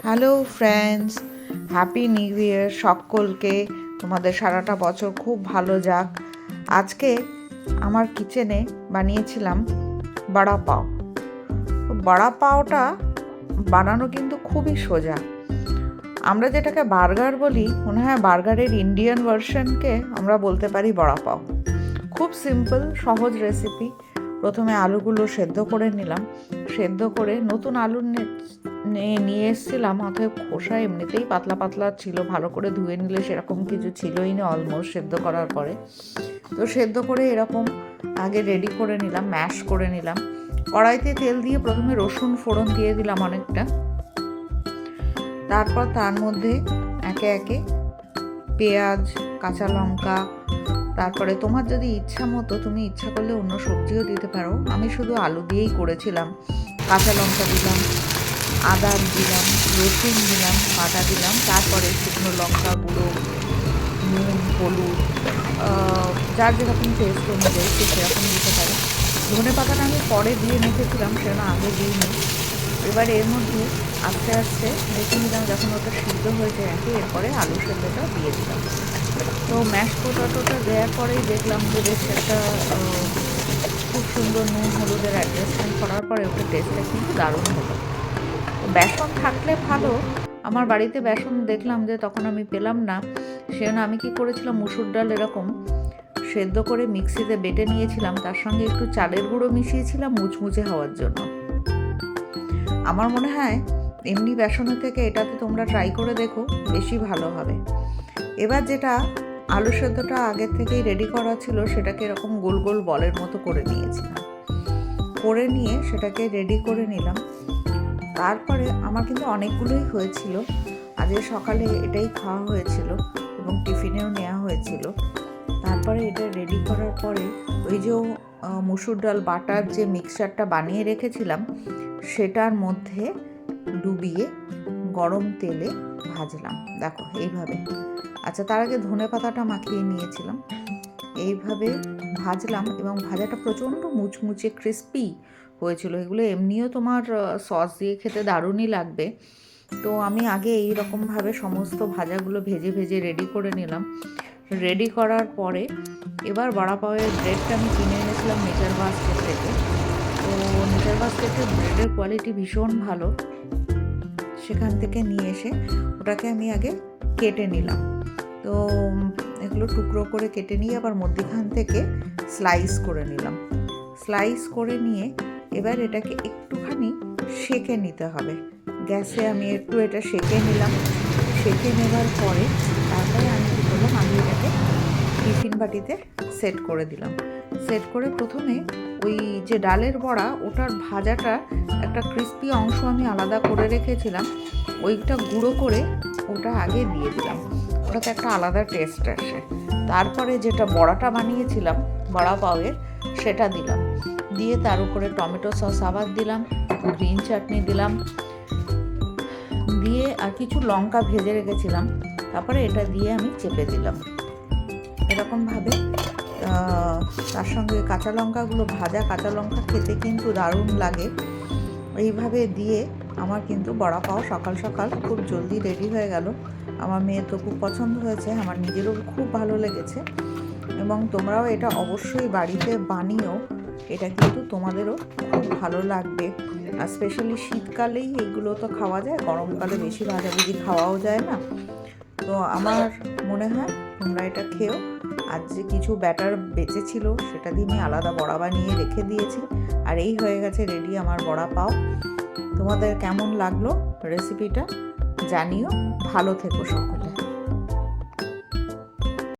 Hello friends, happy new year সকলকে। তোমাদের সারাটা বছর খুব ভালো যাক। আজকে আমার কিচেনে বানিয়েছিলাম বড়া পাও। বড়া পাওটা বানানো কিন্তু খুবই সোজা। আমরা যেটাকে বার্গার বলি, মনে হয় বার্গারের ইন্ডিয়ান ভার্সনকে আমরা বলতে পারি বড়া পাও। খুব সিম্পল সহজ রেসিপি। প্রথমে আলুগুলো সেদ্ধ করে নিলাম। সেদ্ধ করে নতুন আলু নিয়ে এসেছিলাম, অতএব খোসা এমনিতেই পাতলা পাতলা ছিল, ভালো করে ধুয়ে নিলে সেরকম কিছু ছিলই না অলমোস্ট সেদ্ধ করার পরে। তো সেদ্ধ করে এরকম আগে রেডি করে নিলাম, ম্যাশ করে নিলাম। কড়াইতে তেল দিয়ে প্রথমে রসুন ফোড়ন দিয়ে দিলাম অনেকটা। তারপর তার মধ্যে একে একে পেঁয়াজ, কাঁচা লঙ্কা, তারপরে তোমার যদি ইচ্ছা মতো তুমি ইচ্ছা করলে অন্য সবজিও দিতে পারো। আমি শুধু আলু দিয়েই করেছিলাম। কাঁচা লঙ্কা দিলাম, আদা দিলাম, রসুন দিলাম, বাটা দিলাম, তারপরে শুকনো লঙ্কা গুঁড়ো, নুন, হলুদ, যার যেরকম টেস্ট অনুযায়ী সে সেরকম দিতে পারে। ধনে পাতাটা আমি পরে দিয়ে রেখেছিলাম, সেটা আগে দিইনি। এবার এর মধ্যে আস্তে আস্তে দেখে নিলাম যখন ওটা সিদ্ধ হয়ে যায় এরপরে আলু সেদ্ধটা দিয়ে দিলাম। তো ম্যাশ পোটাটোটা দেওয়ার পরেই দেখলাম যে বেশ একটা খুব সুন্দর নুন হলুদের অ্যাডজাস্টমেন্ট করার পরে ওটা টেস্টটা কিন্তু দারুণ হলো। বেসন থাকলে ভালো, আমার বাড়িতে বেসন দেখলাম যে তখন আমি পেলাম না। সেজন্য আমি কি করেছিলাম, মুসুর ডাল এরকম সেদ্ধ করে মিক্সিতে বেটে নিয়েছিলাম, তার সঙ্গে একটু চালের গুঁড়ো মিশিয়েছিলাম মুচমুচে হওয়ার জন্য। আমার মনে হয় এমনি বেসনের থেকে এটাতে তোমরা ট্রাই করে দেখো, বেশি ভালো হবে। এবার যেটা আলু সেদ্ধটা আগের থেকেই রেডি করা ছিল সেটাকে এরকম গোল গোল বলের মতো করে নিয়েছিলাম। করে নিয়ে সেটাকে রেডি করে নিলাম। তারপরে আমার কিন্তু অনেকগুলোই হয়েছিল। আজকে সকালে এটাই খাওয়া হয়েছিল এবং টিফিনেও নেওয়া হয়েছিল। তারপরে এটা রেডি করার পরে ওই যে মুসুর ডাল বাটার যে মিক্সচারটা বানিয়ে রেখেছিলাম সেটার মধ্যে ডুবিয়ে গরম তেলে ভাজলাম। দেখো এইভাবে। আচ্ছা, তার আগে ধনে পাতাটা মাখিয়ে নিয়েছিলাম। এইভাবে ভাজলাম এবং ভাজাটা প্রচণ্ড মুচমুচে ক্রিস্পি হয়েছিল। এগুলো এমনিও তোমার সস দিয়ে খেতে দারুণই লাগবে। তো আমি আগে এই রকমভাবে সমস্ত ভাজাগুলো ভেজে ভেজে রেডি করে নিলাম। রেডি করার পরে এবার বড়া পাওয়ের ব্রেডটা আমি কিনে এনেছিলাম নেচার বাস্কেট থেকে। তো নেচার বাস্কেটের ব্রেডের কোয়ালিটি ভীষণ ভালো। সেখান থেকে নিয়ে এসে ওটাকে আমি আগে কেটে নিলাম। তো এগুলো টুকরো করে কেটে নিয়ে আবার মধ্যিখান থেকে স্লাইস করে নিলাম। স্লাইস করে নিয়ে এবার এটাকে একটুখানি সেঁকে নিতে হবে। গ্যাসে আমি একটু এটা সেঁকে নিলাম। সেঁকে নেবার পরে তারপরে আমি কী করলাম, আমি এটাকে টিফিন বাটিতে সেট করে দিলাম। সেট করে প্রথমে ওই যে ডালের বড়া ওটার ভাজাটা একটা ক্রিস্পি অংশ আমি আলাদা করে রেখেছিলাম, ওইটা গুঁড়ো করে ওটা আগে দিয়ে দিলাম। ওটাতে একটা আলাদা টেস্ট আসে। তারপরে যেটা বড়াটা বানিয়েছিলাম বড়া পাওয়ের সেটা দিলাম। দিয়ে তার উপরে টমেটো সস আবার দিলাম, গ্রিন চাটনি দিলাম, দিয়ে আর কিছু লঙ্কা ভেজে রেখেছিলাম। তারপরে এটা দিয়ে আমি চেপে দিলাম এরকমভাবে। তার সঙ্গে কাঁচা লঙ্কাগুলো, ভাজা কাঁচা লঙ্কা খেতে কিন্তু দারুণ লাগে। এইভাবে দিয়ে আমার কিন্তু বড়া পাও সকাল সকাল খুব জলদি রেডি হয়ে গেল। আমার মেয়ের তো খুব পছন্দ হয়েছে, আমার নিজেরও খুব ভালো লেগেছে। এবং তোমরাও এটা অবশ্যই বাড়িতে বানিও, এটা কিন্তু তোমাদেরও খুব ভালো লাগবে। আর স্পেশালি শীতকালেই এগুলো তো খাওয়া যায়, গরমকালে বেশি ভাজাভুজি খাওয়াও যায় না। তো আমার মনে হয় তোমরা এটা খেও। আর যে কিছু ব্যাটার বেঁচে ছিল সেটা দিয়ে আমি আলাদা বড়া বানিয়ে রেখে দিয়েছি। আর এই হয়ে গেছে রেডি আমার বড়া পাও। তোমাদের কেমন লাগলো রেসিপিটা জানিও। ভালো থেকো সকলে।